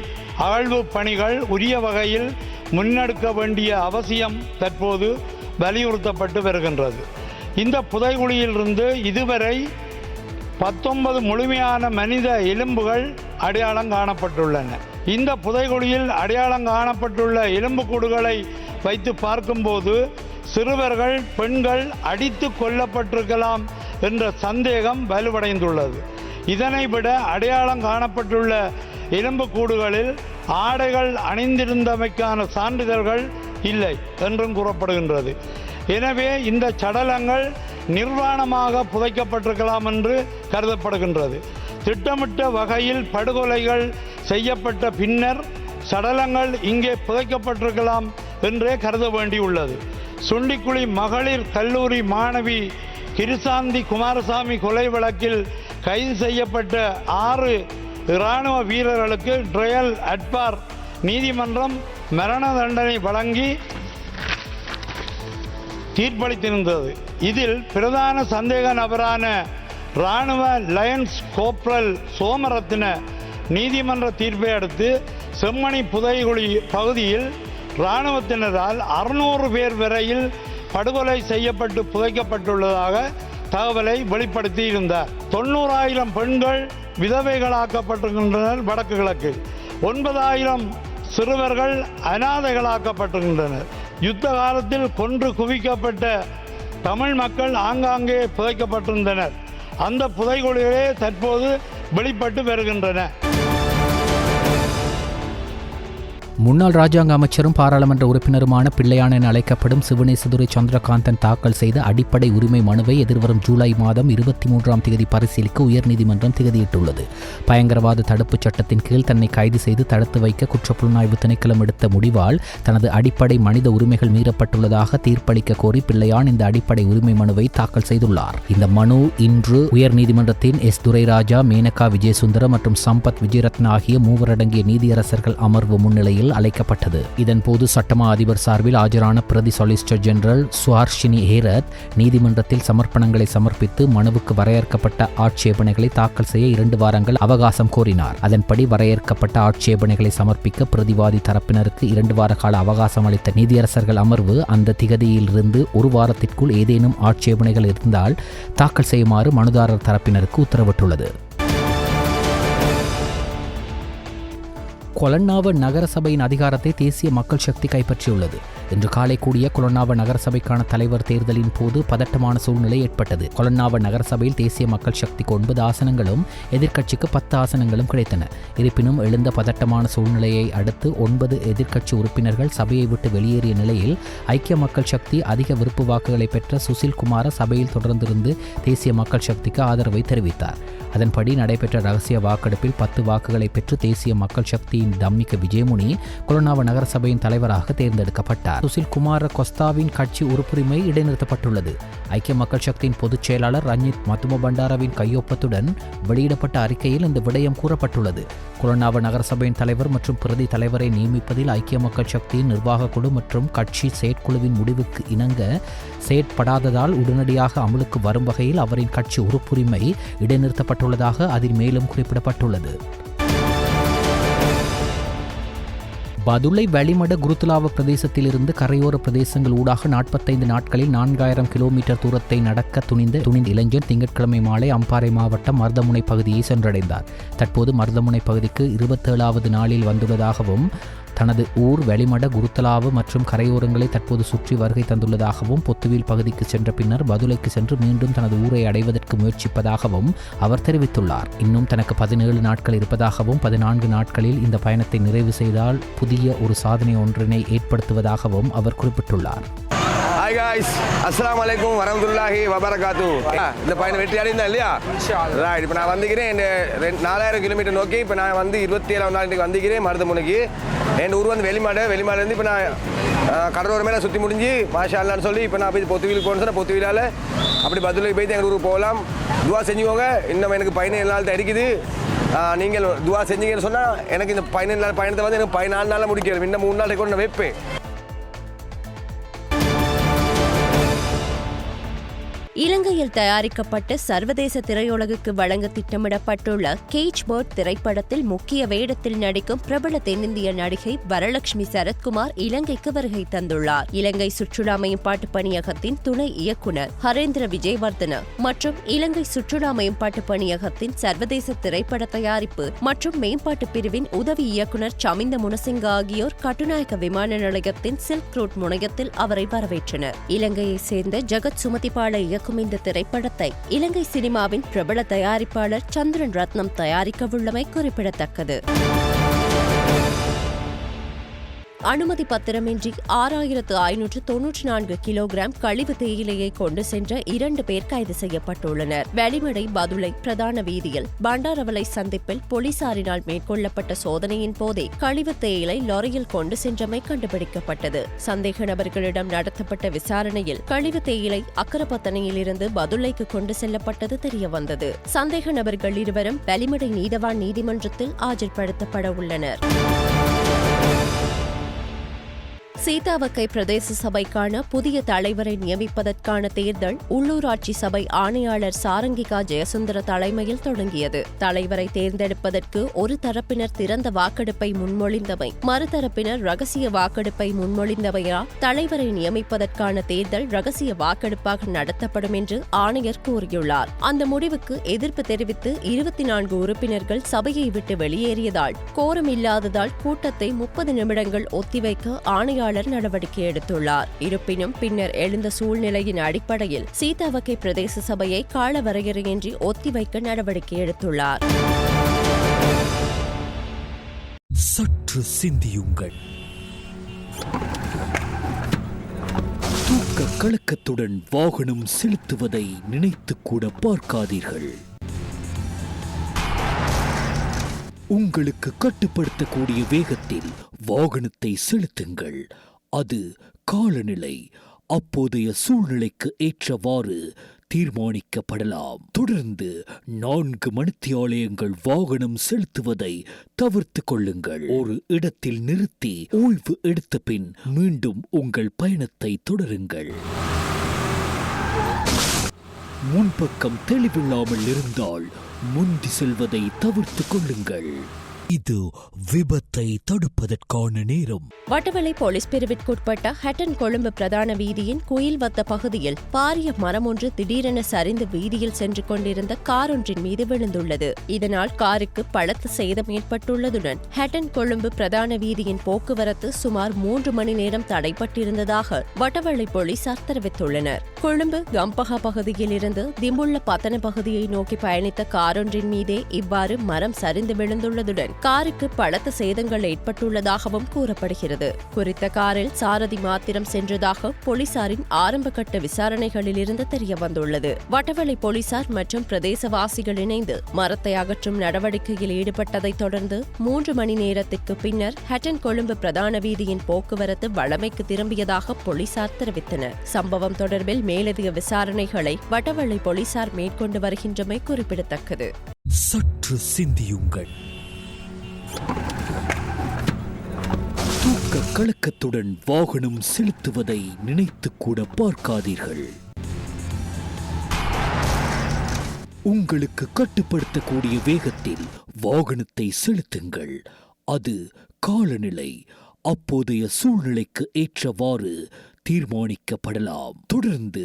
அகழ்வு பணிகள் உரிய வகையில் முன்னெடுக்க வேண்டிய அவசியம் தற்போது வலியுறுத்தப்பட்டு வருகின்றது. இந்த புதைகுழியிலிருந்து இதுவரை 19 முழுமையான மனித எலும்புகள் அடையாளம் காணப்பட்டுள்ளன. இந்த புதைகுழியில் அடையாளம் காணப்பட்டுள்ள எலும்புக்கூடுகளை வைத்து பார்க்கும்போது சிறுவர்கள், பெண்கள் அடித்து கொல்லப்பட்டிருக்கலாம் என்ற சந்தேகம் வலுவடைந்துள்ளது. இதனை விட அடையாளம் காணப்பட்டுள்ள எலும்புக்கூடுகளில் ஆடைகள் அணிந்திருந்தமைக்கான சான்றிதழ்கள் இல்லை என்றும் கூறப்படுகின்றது. எனவே இந்த சடலங்கள் நிர்வாணமாக புதைக்கப்பட்டிருக்கலாம் என்று கருதப்படுகின்றது. திட்டமிட்ட வகையில் படுகொலைகள் செய்யப்பட்ட பின்னர் சடலங்கள் இங்கே புதைக்கப்பட்டிருக்கலாம் என்றே கருத வேண்டியுள்ளது. சுண்டிக்குழி மகளிர் கல்லூரி மாணவி கிருசாந்தி குமாரசாமி கொலை வழக்கில் கைது செய்யப்பட்ட 6 இராணுவ வீரர்களுக்கு ட்ரையல் அட்பார் நீதிமன்றம் மரண தண்டனை வழங்கி தீர்ப்பளித்திருந்தது. இதில் பிரதான சந்தேக நபரான இராணுவ லயன்ஸ் கோப்ரல் சோமரத்ன நீதிமன்ற தீர்ப்பை அடுத்து செம்மணி புதைகுழி பகுதியில் இராணுவத்தினரால் 600 பேர் வரையில் படுகொலை செய்யப்பட்டு புதைக்கப்பட்டுள்ளதாக தகவலை வெளிப்படுத்தி இருந்தார். 90,000 பெண்கள் விதவைகளாக்கப்பட்டிருக்கின்றனர். வடக்கு கிழக்கில் 9,000 சிறுவர்கள் அனாதைகளாக்கப்பட்டிருக்கின்றனர். யுத்த காலத்தில் கொன்று குவிக்கப்பட்ட தமிழ் மக்கள் ஆங்காங்கே புதைக்கப்பட்டிருந்தனர். அந்த புதைகுழிகளே தற்போது வெளிப்பட்டு வருகின்றன. முன்னாள் ராஜாங்க அமைச்சரும் பாராளுமன்ற உறுப்பினருமான பிள்ளையான் என அழைக்கப்படும் சிவனேசதுரை சந்திரகாந்தன் தாக்கல் செய்த அடிப்படை உரிமை மனுவை எதிர்வரும் ஜூலை மாதம் 23ஆம் தேதி பரிசீலிக்க உயர்நீதிமன்றம் திகதியிட்டுள்ளது. பயங்கரவாத தடுப்புச் சட்டத்தின் கீழ் தன்னை கைது செய்து தடுத்து வைக்க குற்றப்புலனாய்வு திணைக்களம் எடுத்த முடிவால் தனது அடிப்படை மனித உரிமைகள் மீறப்பட்டுள்ளதாக தீர்ப்பளிக்க கோரி பிள்ளையான் இந்த அடிப்படை உரிமை மனுவை தாக்கல் செய்துள்ளார். இந்த மனு இன்று உயர்நீதிமன்றத்தின் எஸ் துரைராஜா, மேனகா விஜயசுந்தர மற்றும் சம்பத் விஜயரத்ன ஆகிய 3 அடங்கிய நீதியரசர்கள் அமர்வு முன்னிலையில் அழைக்கப்பட்டது. இதன்போது சட்டமா அதிபர் சார்பில் ஆஜரான பிரதி சொலிசிட்டர் ஜெனரல் சுஹார்ஷினி ஹேரத் நீதிமன்றத்தில் சமர்ப்பணங்களை சமர்ப்பித்து மனுவுக்கு வரையறுக்கப்பட்ட ஆட்சேபனைகளை தாக்கல் செய்ய 2 வாரங்கள் அவகாசம் கோரினார். அதன்படி வரையறுக்கப்பட்ட ஆட்சேபனைகளை சமர்ப்பிக்க பிரதிவாதி தரப்பினருக்கு 2 வார கால அவகாசம் அளித்த நீதியரசர்கள் அமர்வு அந்த திகதியிலிருந்து 1 வாரத்திற்குள் ஏதேனும் ஆட்சேபனைகள் இருந்தால் தாக்கல் செய்யுமாறு மனுதாரர் தரப்பினருக்கு உத்தரவிட்டுள்ளது. கொலன்னாவ நகரசபையின் அதிகாரத்தை தேசிய மக்கள் சக்தி கைப்பற்றியுள்ளது. இன்று காலை கூடிய கொலன்னாவ நகரசபைக்கான தலைவர் தேர்தலின் போது பதட்டமான சூழ்நிலை ஏற்பட்டது. கொலன்னாவ நகரசபையில் தேசிய மக்கள் சக்திக்கு 9 ஆசனங்களும் எதிர்க்கட்சிக்கு 10 ஆசனங்களும் கிடைத்தன. இருப்பினும் எழுந்த பதட்டமான சூழ்நிலையை அடுத்து 9 எதிர்க்கட்சி உறுப்பினர்கள் சபையை விட்டு வெளியேறிய நிலையில் ஐக்கிய மக்கள் சக்தி அதிக விருப்பு வாக்குகளை பெற்ற சுசில் குமார சபையில் தொடர்ந்திருந்து தேசிய மக்கள் சக்திக்கு ஆதரவை தெரிவித்தார். அதன்படி நடைபெற்ற ரகசிய வாக்கெடுப்பில் 10 வாக்குகளை பெற்று தேசிய மக்கள் சக்தியின் தம்மிக விஜயமுனி கொலன்னாவ நகரசபையின் தலைவராக தேர்ந்தெடுக்கப்பட்டார். சுசில் குமார கொஸ்தாவின் கட்சி உறுப்புரிமை இடைநிறுத்தப்பட்டுள்ளது. ஐக்கிய மக்கள் சக்தியின் பொதுச் செயலாளர் ரஞ்சித் மத்தும பண்டாரவின் கையொப்பத்துடன் வெளியிடப்பட்ட அறிக்கையில் இந்த விடயம் கூறப்பட்டுள்ளது. கொலன்னாவ நகரசபையின் தலைவர் மற்றும் பிரதி தலைவரை நியமிப்பதில் ஐக்கிய மக்கள் சக்தியின் நிர்வாக குழு மற்றும் கட்சி செயற்குழுவின் முடிவுக்கு இணங்க செயற்படாததால் உடனடியாக அமலுக்கு வரும் வகையில் அவரின் கட்சி உறுப்புரிமை இடைநிறுத்தப்பட்டுள்ளதாக அதில் மேலும் குறிப்பிடப்பட்டுள்ளது. பதுளை வளிமட குருத்துலாவ பிரதேசத்திலிருந்து கரையோர பிரதேசங்கள் ஊடாக 45 நாட்களில் 4000 கிலோமீட்டர் தூரத்தை நடக்க துணிந்த இளைஞன் திங்கட்கிழமை மாலை அம்பாறை மாவட்டம் மருதமுனை பகுதியை சென்றடைந்தார். தற்போது மருதமுனை பகுதிக்கு 27வது நாளில் வந்துள்ளதாகவும் தனது ஊர் வெளிமட குருத்தலாவு மற்றும் கரையோரங்களை தற்போது சுற்றி வருகை தந்துள்ளதாகவும் பொத்துவில் பகுதிக்கு சென்ற பின்னர் பதுளைக்கு சென்று மீண்டும் தனது ஊரை அடைவதற்கு முயற்சிப்பதாகவும் அவர் தெரிவித்துள்ளார். இன்னும் தனக்கு 17 நாட்கள் இருப்பதாகவும் 14 நாட்களில் இந்த பயணத்தை நிறைவு செய்தால் புதிய ஒரு சாதனை ஒன்றினை ஏற்படுத்துவதாகவும் அவர் குறிப்பிட்டுள்ளார். ஹாய் காய்ஸ், அஸ்ஸலாமு அலைக்கும் வரஹ்மத்துல்லாஹி வபரகாத்து. இந்த பயணம் வெற்றி அடைந்தா இல்லையா? ரைட். இப்போ நான் வந்துக்கிறேன் 4000 கிலோமீட்டர் நோக்கி. இப்போ நான் வந்து 27ஆம் நாள் வந்துக்கிறேன் மருதமுனைக்கு. என் ஊர் வந்து வெளிமாடுலேருந்து இப்போ நான் கடலோர மேலே சுற்றி முடிஞ்சு மாஷா அல்லான்னு சொல்லி இப்போ நான் போய் பொத்துவிலுக்கு போகணும்னு சொன்னால் பொத்துவிலால் அப்படி பதுளைக்கு போய்ட்டு எங்கள் ஊருக்கு போகலாம். துவா செஞ்சுக்கோங்க. இன்னும் எனக்கு 17 நாள் தான் இருக்குது. நீங்கள் துவா செஞ்சீங்கன்னு சொன்னால் எனக்கு இந்த 17 நாள் பயணத்தை வந்து எனக்கு 14 நாளில் முடிக்கணும். இன்னும் 3 நாள் கூட நான் வைப்பேன். இலங்கையில் தயாரிக்கப்பட்ட சர்வதேச திரையுலகுக்கு வழங்க திட்டமிடப்பட்டுள்ள கேஜ் பேர்ட் திரைப்படத்தில் முக்கிய வேடத்தில் நடிக்கும் பிரபல தென்னிந்திய நடிகை வரலட்சுமி சரத்குமார் இலங்கைக்கு வருகை தந்துள்ளார். இலங்கை சுற்றுலா மேம்பாட்டு பணியகத்தின் துணை இயக்குநர் ஹரேந்திர விஜயவர்தன மற்றும் இலங்கை சுற்றுலா மேம்பாட்டு பணியகத்தின் சர்வதேச திரைப்பட தயாரிப்பு மற்றும் மேம்பாட்டு பிரிவின் உதவி இயக்குநர் சமிந்த முனசிங்க ஆகியோர் கட்டுநாயக்க விமான நிலையத்தின் சில்க் ரோட் முனையத்தில் அவரை வரவேற்றனர். இலங்கையைச் சேர்ந்த ஜகத் சுமதிபால இந்த திரைப்படத்தை இலங்கை சினிமாவின் பிரபல தயாரிப்பாளர் சந்திரன் ரத்னம் தயாரிக்கவுள்ளமை குறிப்பிடத்தக்கது. அனுமதி பத்திரமின்றி 6594 கிலோகிராம் கழிவு தேயிலையை கொண்டு சென்ற 2 பேர் கைது செய்யப்பட்டுள்ளனர். வெளிமடை பதுளை பிரதான வீதியில் பண்டாரவளை சந்திப்பில் போலீசாரினால் மேற்கொள்ளப்பட்ட சோதனையின் போதே கழிவு தேயிலை லாரியில் கொண்டு சென்றமை கண்டுபிடிக்கப்பட்டது. சந்தேக நபர்களிடம் நடத்தப்பட்ட விசாரணையில் கழிவு தேயிலை அக்கரப்பத்தனையிலிருந்து பதுளைக்கு கொண்டு செல்லப்பட்டது தெரியவந்தது. சந்தேக நபர்கள் இருவரும் வெளிமடை நீதவான் நீதிமன்றத்தில் ஆஜர்படுத்தப்பட உள்ளனர். சீதாவக்கை பிரதேச சபைக்கான புதிய தலைவரை நியமிப்பதற்கான தேர்தல் உள்ளூராட்சி சபை ஆணையாளர் சாரங்கிகா ஜெயசுந்தர தலைமையில் தொடங்கியது. தலைவரை தேர்ந்தெடுப்பதற்கு ஒரு தரப்பினர் திறந்த வாக்கெடுப்பை முன்மொழிந்தமை, மறுதரப்பினர் ரகசிய வாக்கெடுப்பை முன்மொழிந்தமையால் தலைவரை நியமிப்பதற்கான தேர்தல் ரகசிய வாக்கெடுப்பாக நடத்தப்படும் என்று ஆணையர் கூறியுள்ளார். அந்த முடிவுக்கு எதிர்ப்பு தெரிவித்து 24 உறுப்பினர்கள் சபையை விட்டு வெளியேறியதால் கோரம் இல்லாததால் கூட்டத்தை 30 நிமிடங்கள் ஒத்திவைக்க ஆணையாளர் நடவடிக்கை எடுத்துள்ளார். இருப்பினும் பின்னர் எழுந்த சூழ்நிலையின் அடிப்படையில் சீதாவக்கை பிரதேச சபையை காலவரையறையின்றி ஒத்திவைக்க நடவடிக்கை எடுத்துள்ளார். சற்று சிந்தியுங்கள். தூக்க கலக்கத்துடன் வாகனம் செலுத்துவதை நினைத்து கூட பார்க்காதீர்கள். உங்களுக்கு கட்டுப்படுத்தக்கூடிய வேகத்தில் வாகனத்தை செலுத்துங்கள். அது காலநிலை அப்போதைய சூழ்நிலைக்கு ஏற்றவாறு தீர்மானிக்கப்படலாம். தொடர்ந்து 4 மணித்தியாலயங்கள் வாகனம் செலுத்துவதை தவிர்த்து கொள்ளுங்கள். ஒரு இடத்தில் நிறுத்தி ஓய்வு எடுத்த பின் மீண்டும் உங்கள் பயணத்தை தொடருங்கள். முன்பக்கம் தெளிவில்லாமல் இருந்தால் முந்தி செல்வதை தவிர்த்து கொள்ளுங்கள். இது விபத்தை தடுப்பதற்கான நேரம். வட்டவளை போலீஸ் பிரிவிற்குட்பட்ட ஹட்டன் கொழும்பு பிரதான வீதியின் குயில்வத்த பகுதியில் பாரிய மரம் ஒன்று திடீரென சரிந்து வீதியில் சென்று கொண்டிருந்த கார் ஒன்றின் மீது விழுந்துள்ளது. இதனால் காருக்கு பலத்த சேதம் ஏற்பட்டுள்ளதுடன் ஹட்டன் கொழும்பு பிரதான வீதியின் போக்குவரத்து சுமார் 3 மணி நேரம் தடைப்பட்டிருந்ததாக வட்டவளை போலீசார் தெரிவித்துள்ளனர். கொழும்பு கம்பஹா பகுதியில் இருந்து திம்புள்ள பத்தன பகுதியை நோக்கி பயணித்த கார் ஒன்றின் மீதே இவ்வாறு மரம் சரிந்து விழுந்துள்ளதுடன் காருக்கு பலத்த சேதங்கள் ஏற்பட்டுள்ளதாகவும் கூறப்படுகிறது. குறித்த காரில் சாரதி மாத்திரம் சென்றதாக போலீசாரின் ஆரம்பகட்ட விசாரணைகளில் இருந்து தெரியவந்துள்ளது. வட்டவளை போலீசார் மற்றும் பிரதேசவாசிகள் இணைந்து மரத்தை அகற்றும் நடவடிக்கையில் ஈடுபட்டதைத் தொடர்ந்து 3 மணி நேரத்திற்கு பின்னர் ஹட்டன் கொழும்பு பிரதான வீதியின் போக்குவரத்து வழமைக்கு திரும்பியதாக போலீசார் தெரிவித்தனர். சம்பவம் தொடர்பில் மேலதிக விசாரணைகளை வட்டவளை போலீசார் மேற்கொண்டு வருகின்றமை குறிப்பிடத்தக்கது. சற்று சிந்தியுங்கள். தூக்க கலக்கத்துடன் வாகனம் செலுத்துவதை நினைத்து கூட பார்க்காதீர்கள். உங்களுக்கு கட்டுப்படுத்தக்கூடிய வேகத்தில் வாகனத்தை செலுத்துங்கள். அது காலநிலை அப்போதைய சூழ்நிலைக்கு ஏற்றவாறு தீர்மானிக்கப்படலாம். தொடர்ந்து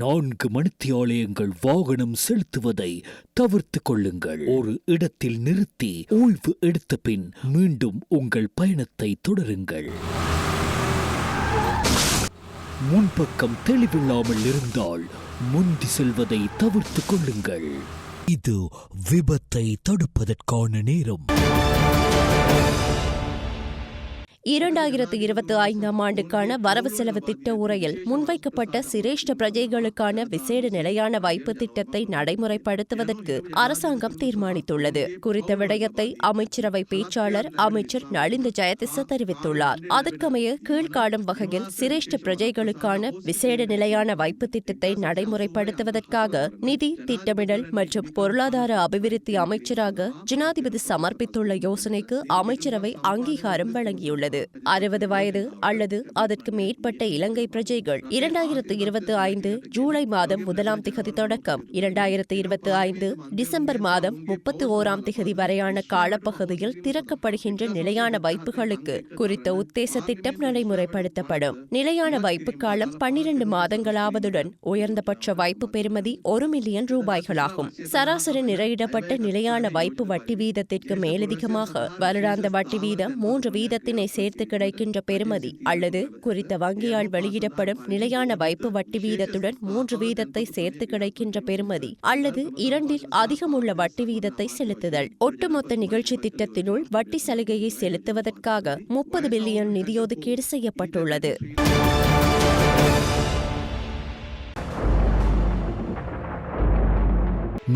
4 மணித்தியாலயங்கள் வாகனம் செலுத்துவதை தவிர்த்து கொள்ளுங்கள். ஒரு இடத்தில் நிறுத்தி ஓய்வு எடுத்த பின் மீண்டும் உங்கள் பயணத்தை தொடருங்கள். முன்பக்கம் தெளிவில்லாமல் இருந்தால் முந்தி செல்வதை தவிர்த்து கொள்ளுங்கள். இது விபத்தை தடுப்பதற்கான நேரம். 2025 ஆண்டுக்கான வரவு செலவு திட்ட உரையில் முன்வைக்கப்பட்ட சிரேஷ்ட பிரஜைகளுக்கான விசேட நிலையான வைப்பு திட்டத்தை நடைமுறைப்படுத்துவதற்கு அரசாங்கம் தீர்மானித்துள்ளது. குறித்த விடயத்தை அமைச்சரவை பேச்சாளர் அமைச்சர் நலிந்த ஜெயதிச தெரிவித்துள்ளார். அதற்கமைய கீழ்காணும் வகையில் சிரேஷ்ட பிரஜைகளுக்கான விசேட நிலையான வைப்பு திட்டத்தை நடைமுறைப்படுத்துவதற்காக நிதி திட்டமிடல் மற்றும் பொருளாதார அபிவிருத்தி அமைச்சராக ஜனாதிபதி சமர்ப்பித்துள்ள யோசனைக்கு அமைச்சரவை அங்கீகாரம் வழங்கியுள்ளது. 60 வயது அல்லது அதற்கு மேற்பட்ட இலங்கை பிரஜைகள் 2025 ஜூலை மாதம் 1ஆம் திகதி தொடக்கம் 2025 டிசம்பர் மாதம் 31ஆம் திகதி வரையான காலப்பகுதியில் திறக்கப்படுகின்ற நிலையான வைப்புகளுக்கு குறித்த உத்தேச திட்டம் நடைமுறைப்படுத்தப்படும். நிலையான வைப்பு காலம் 12 மாதங்களாவதுடன் உயர்ந்தபட்ச வைப்பு பெறுமதி 1 மில்லியன் ரூபாய்களாகும். சராசரி நிறையிடப்பட்ட நிலையான வைப்பு வட்டி வீதத்திற்கு மேலதிகமாக வருடாந்த வட்டி வீதம் 3 வீதத்தினை சேர்த்து கிடைக்கின்ற பெறுமதி அல்லது குறித்த வங்கியால் வெளியிடப்படும் நிலையான வைப்பு வட்டி வீதத்துடன் 3 வீதத்தை சேர்த்து கிடைக்கின்ற பெறுமதி அல்லது 2இல் அதிகமுள்ள வட்டி வீதத்தை செலுத்துதல். ஒட்டுமொத்த நிகழ்ச்சி திட்டத்தினுள் வட்டி சலுகையை செலுத்துவதற்காக 30 பில்லியன் நிதி ஒதுக்கீடு செய்யப்பட்டுள்ளது.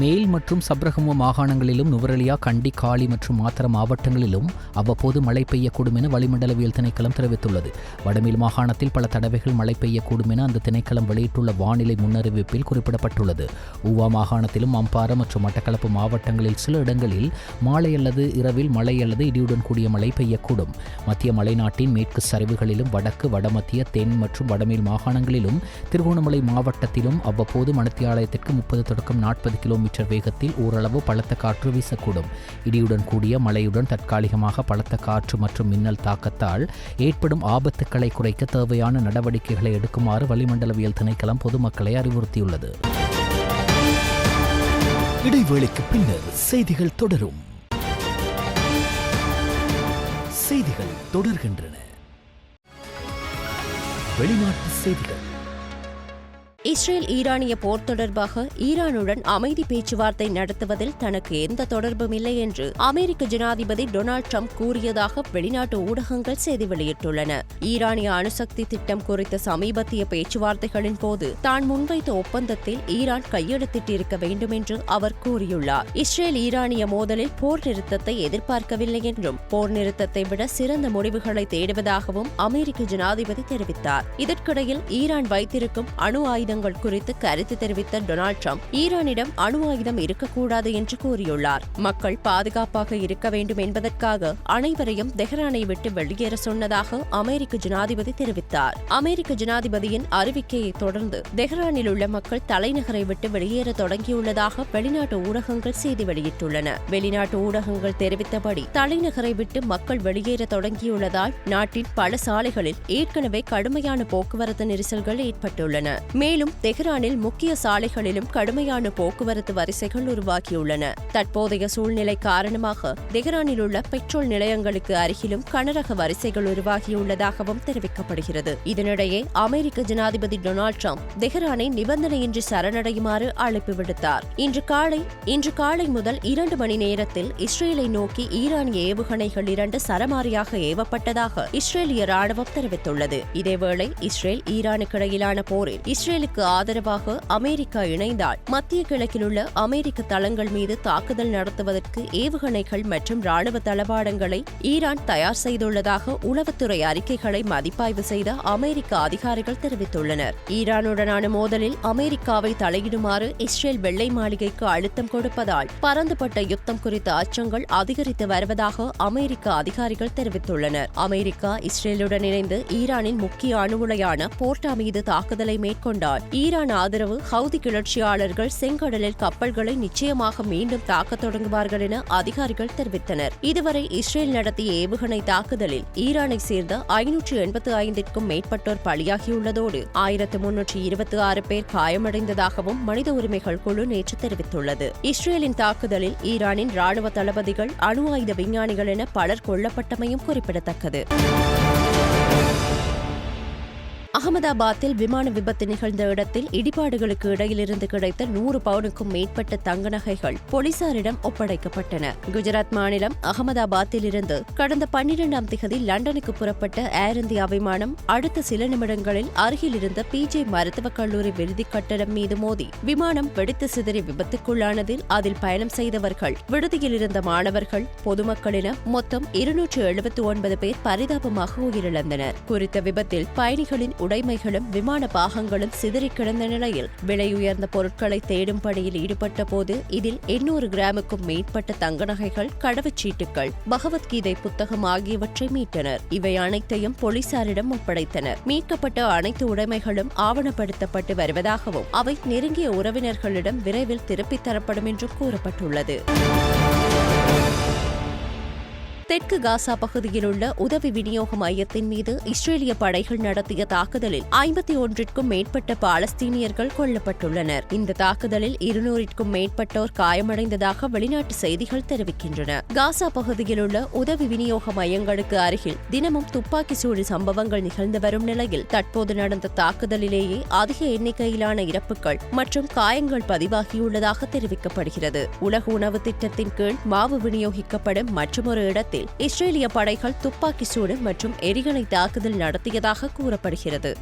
மேல் மற்றும் சப்ரகமுவ மாகாணங்களிலும் நுவரெலியா, கண்டி, காலி மற்றும் மாத்தறை மாவட்டங்களிலும் அவ்வப்போது மழை பெய்யக்கூடும் என வளிமண்டலவியல் திணைக்களம் தெரிவித்துள்ளது. வடமேல் மாகாணத்தில் பல தடவைகள் மழை பெய்யக்கூடும் என அந்த திணைக்களம் வெளியிட்டுள்ள வானிலை முன்னறிவிப்பில் குறிப்பிடப்பட்டுள்ளது. ஊவா மாகாணத்திலும் அம்பாறை மற்றும் மட்டக்களப்பு மாவட்டங்களில் சில இடங்களில் மாலை அல்லது இரவில் மழை அல்லது இடியுடன் கூடிய மழை பெய்யக்கூடும். மத்திய மலைநாட்டின் மேற்கு சரிவுகளிலும் வடக்கு, வடமத்திய, தென் மற்றும் வடமேல் மாகாணங்களிலும் திருகோணமலை மாவட்டத்திலும் அவ்வப்போது மணித்தியாலயத்திற்கு 30 தொடக்கம் 40 கிலோமீட்டர் வேகத்தில் ஓரளவு பலத்த காற்று வீசக்கூடும். இடியுடன் கூடிய மழையுடன் தற்காலிகமாக பலத்த காற்று மற்றும் மின்னல் தாக்கத்தால் ஏற்படும் ஆபத்துக்களை குறைக்க தேவையான நடவடிக்கைகளை எடுக்குமாறு வளிமண்டலவியல் திணைக்களம் பொதுமக்களை அறிவுறுத்தியுள்ளது. இடைவேளைக்கு பின்னர் செய்திகள் தொடரும். செய்திகள் தொடர்கின்றன. வெளிநாட்டு செய்திகள். இஸ்ரேல் ஈரானிய போர் தொடர்பாக ஈரானுடன் அமைதி பேச்சுவார்த்தை நடத்துவதில் தனக்கு எந்த தொடர்பும் இல்லை என்று அமெரிக்க ஜனாதிபதி டொனால்ட் ட்ரம்ப் கூறியதாக வெளிநாட்டு ஊடகங்கள் செய்தி வெளியிட்டுள்ளன. ஈரானிய அணுசக்தி திட்டம் குறித்த சமீபத்திய பேச்சுவார்த்தைகளின் போது தான் முன்வைத்த ஒப்பந்தத்தில் ஈரான் கையெழுத்திட்டிருக்க வேண்டும் என்று அவர் கூறியுள்ளார். இஸ்ரேல் ஈரானிய மோதலில் போர் நிறுத்தத்தை எதிர்பார்க்கவில்லை என்றும் போர் நிறுத்தத்தை விட சிறந்த முடிவுகளை தேடுவதாகவும் அமெரிக்க ஜனாதிபதி தெரிவித்தார். இதற்கிடையில் ஈரான் வைத்திருக்கும் அணு ஆயுதங்கள் குறித்து கருத்து தெரிவித்த டொனால்ட் ட்ரம்ப் ஈரானிடம் அணு ஆயுதம் இருக்கக்கூடாது என்று கூறியுள்ளார். மக்கள் பாதுகாப்பாக இருக்க வேண்டும் என்பதற்காக அனைவரையும் தெஹ்ரானை விட்டு வெளியேற சொன்னதாக அமெரிக்க ஜனாதிபதி தெரிவித்தார். அமெரிக்க ஜனாதிபதியின் அறிவிக்கையை தொடர்ந்து தெஹ்ரானில் உள்ள மக்கள் தலைநகரை விட்டு வெளியேற தொடங்கியுள்ளதாக வெளிநாட்டு ஊடகங்கள் செய்தி வெளியிட்டுள்ளன. வெளிநாட்டு ஊடகங்கள் தெரிவித்தபடி தலைநகரை விட்டு மக்கள் வெளியேற தொடங்கியுள்ளதால் நாட்டின் பல சாலைகளில் ஏற்கனவே கடுமையான போக்குவரத்து நெரிசல்கள் ஏற்பட்டுள்ளன. மேலும் தெஹ்ரானில் முக்கிய சாலைகளிலும் கடுமையான போக்குவரத்து வரிசைகள் உருவாகியுள்ளன. தற்போதைய சூழ்நிலை காரணமாக தெஹ்ரானில் உள்ள பெட்ரோல் நிலையங்களுக்கு அருகிலும் கனரக வரிசைகள் உருவாகியுள்ளதாகவும் தெரிவிக்கப்படுகிறது. இதனிடையே அமெரிக்க ஜனாதிபதி டொனால்ட் ட்ரம்ப் தெஹ்ரானை நிபந்தனையின்றி சரணடையுமாறு அழைப்பு விடுத்தார். இன்று காலை முதல் 2 மணி நேரத்தில் இஸ்ரேலை நோக்கி ஈரானிய ஏவுகணைகள் 2 சரமாரியாக ஏவப்பட்டதாக இஸ்ரேலிய ராணுவம் தெரிவித்துள்ளது. இதேவேளை இஸ்ரேல் ஈரானுக்கு இடையிலான போரில் இஸ்ரேலுக்கு ஆதரவாக அமெரிக்கா இணைந்தால் மத்திய கிழக்கில் உள்ள அமெரிக்க தளங்கள் மீது தாக்குதல் நடத்துவதற்கு ஏவுகணைகள் மற்றும் ராணுவ தளவாடங்களை ஈரான் தயார் செய்துள்ளதாக உளவுத்துறை அறிக்கைகளை மதிப்பாய்வு செய்த அமெரிக்க அதிகாரிகள் தெரிவித்துள்ளனர். ஈரானுடனான மோதலில் அமெரிக்காவை தலையிடுமாறு இஸ்ரேல் வெள்ளை மாளிகைக்கு அழுத்தம் கொடுப்பதால் பரந்துபட்ட யுத்தம் குறித்த அச்சங்கள் அதிகரித்து வருவதாக அமெரிக்க அதிகாரிகள் தெரிவித்துள்ளனர். அமெரிக்கா இஸ்ரேலுடன் இணைந்து ஈரானின் முக்கிய அணு உலையான போர்ட்டா மீது தாக்குதலை மேற்கொண்டால் இருந்தால் ஈரான் ஆதரவு ஹவுதி கிளர்ச்சியாளர்கள் செங்கடலில் கப்பல்களை நிச்சயமாக மீண்டும் தாக்கத் தொடங்குவார்கள் என அதிகாரிகள் தெரிவித்தனர். இதுவரை இஸ்ரேல் நடத்திய ஏவுகணை தாக்குதலில் ஈரானை சேர்ந்த 585க்கும் மேற்பட்டோர் பலியாகியுள்ளதோடு 1326 பேர் காயமடைந்ததாகவும் மனித உரிமைகள் குழு நேற்று தெரிவித்துள்ளது. இஸ்ரேலின் தாக்குதலில் ஈரானின் ராணுவ தளபதிகள், அணு ஆயுத விஞ்ஞானிகள் என பலர் கொல்லப்பட்டமையும் குறிப்பிடத்தக்கது. அகமதாபாத்தில் விமான விபத்து நிகழ்ந்த இடத்தில் இடிபாடுகளுக்கு இடையிலிருந்து கிடைத்த 100 பவுனுக்கும் மேற்பட்ட தங்க நகைகள் போலீசாரிடம் ஒப்படைக்கப்பட்டன. குஜராத் மாநிலம் அகமதாபாத்தில் இருந்து கடந்த 12ஆம் தேதி லண்டனுக்கு புறப்பட்ட ஏர் இந்தியா விமானம் அடுத்த சில நிமிடங்களில் அருகில் இருந்த PJ மருத்துவக் கல்லூரி விடுதி கட்டடம் மீது மோதி விமானம் வெடித்து சிதறி விபத்துக்குள்ளானதில் அதில் பயணம் செய்தவர்கள், விடுதியில் இருந்த மாணவர்கள், பொதுமக்கள் என மொத்தம் 279 பேர் பரிதாபமாக உயிரிழந்தனர். குறித்த விபத்தில் பயணிகளின் உடைமைகளும் விமான பாகங்களும் சிதறி கிடந்த நிலையில் விலை உயர்ந்த பொருட்களை தேடும் பணியில் ஈடுபட்ட போது இதில் 800 கிராமுக்கும் மேற்பட்ட தங்க நகைகள், கடவுச்சீட்டுகள், பகவத்கீதை புத்தகம் ஆகியவற்றை மீட்டனர். இவை அனைத்தையும் போலீசாரிடம் ஒப்படைத்தனர். மீட்கப்பட்ட அனைத்து உடைமைகளும் ஆவணப்படுத்தப்பட்டு வருவதாகவும் அவை நெருங்கிய உறவினர்களிடம் விரைவில் திருப்பித் தரப்படும் என்றும் கூறப்பட்டுள்ளது. தெற்கு காசா பகுதியில் உள்ள உதவி விநியோக மையத்தின் மீது இஸ்ரேலிய படைகள் நடத்திய தாக்குதலில் 51க்கும் மேற்பட்ட பாலஸ்தீனியர்கள் கொல்லப்பட்டுள்ளனர். இந்த தாக்குதலில் 200க்கும் மேற்பட்டோர் காயமடைந்ததாக வெளிநாட்டு செய்திகள் தெரிவிக்கின்றன. காசா பகுதியில் உள்ள உதவி விநியோக மையங்களுக்கு அருகில் தினமும் துப்பாக்கி சூடு சம்பவங்கள் நிகழ்ந்து வரும் நிலையில் தற்போது நடந்த தாக்குதலிலேயே அதிக எண்ணிக்கையிலான இறப்புகள் மற்றும் காயங்கள் பதிவாகியுள்ளதாக தெரிவிக்கப்படுகிறது. உலக உணவு திட்டத்தின் கீழ் மாவு விநியோகிக்கப்படும் மற்றொரு இடத்தில் இஸ்ரேலிய படைகள் துப்பாக்கி சூடு மற்றும் எரிகணை தாக்குதல் நடத்தியதாக கூறப்படுகிறது.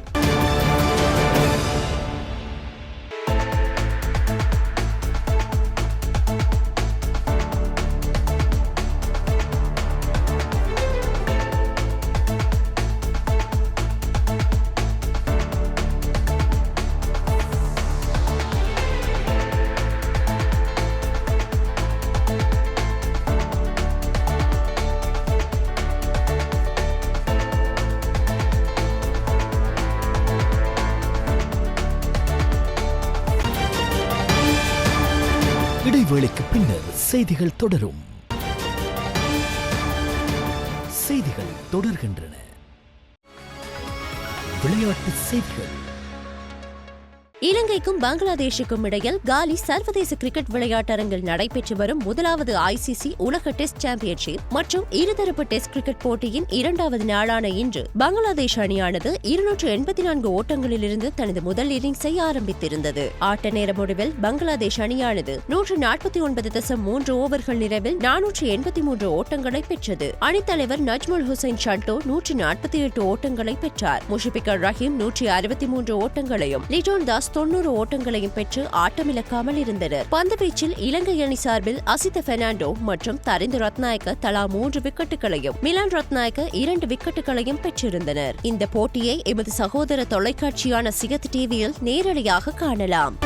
இடைவேளைக்கு பின்னர் செய்திகள் தொடரும். செய்திகள் தொடர்கின்றன. விளையாட்டு செய்திகள். இலங்கைக்கும் பங்களாதேஷுக்கும் இடையில் காலி சர்வதேச கிரிக்கெட் விளையாட்டரங்கில் நடைபெற்று வரும் முதலாவது ICC உலக டெஸ்ட் சாம்பியன்ஷிப் மற்றும் இருதரப்பு டெஸ்ட் கிரிக்கெட் போட்டியின் 2வது நாளான இன்று பங்களாதேஷ் அணியானது 284 ஓட்டங்களிலிருந்து தனது முதல் இன்னிங்ஸை ஆரம்பித்திருந்தது. ஆட்ட நேர முடிவில் பங்களாதேஷ் அணியானது 149.3 ஓவர்கள் நிறைவில் 483 ஓட்டங்களை பெற்றது. அணித்தலைவர் நஜ்முல் ஹுசைன் ஷண்டோ 148 ஓட்டங்களை பெற்றார். முஷபிகர் ரஹீம் 163 ஓட்டங்களையும், லிஜோன் தாஸ் 90 ஓட்டங்களையும் பெற்று ஆட்டமிழக்காமல் இருந்தனர். பந்துவீச்சில் இலங்கை அணி சார்பில் அசித பெர்னாண்டோ மற்றும் தரிந்து ரத்நாயக்க தலா 3 விக்கெட்டுகளையும், மிலான் ரத்நாயக்க 2 விக்கெட்டுகளையும் பெற்றிருந்தனர். இந்த போட்டியை எமது சகோதர தொலைக்காட்சியான சிகத் டிவியில் நேரடியாக காணலாம்.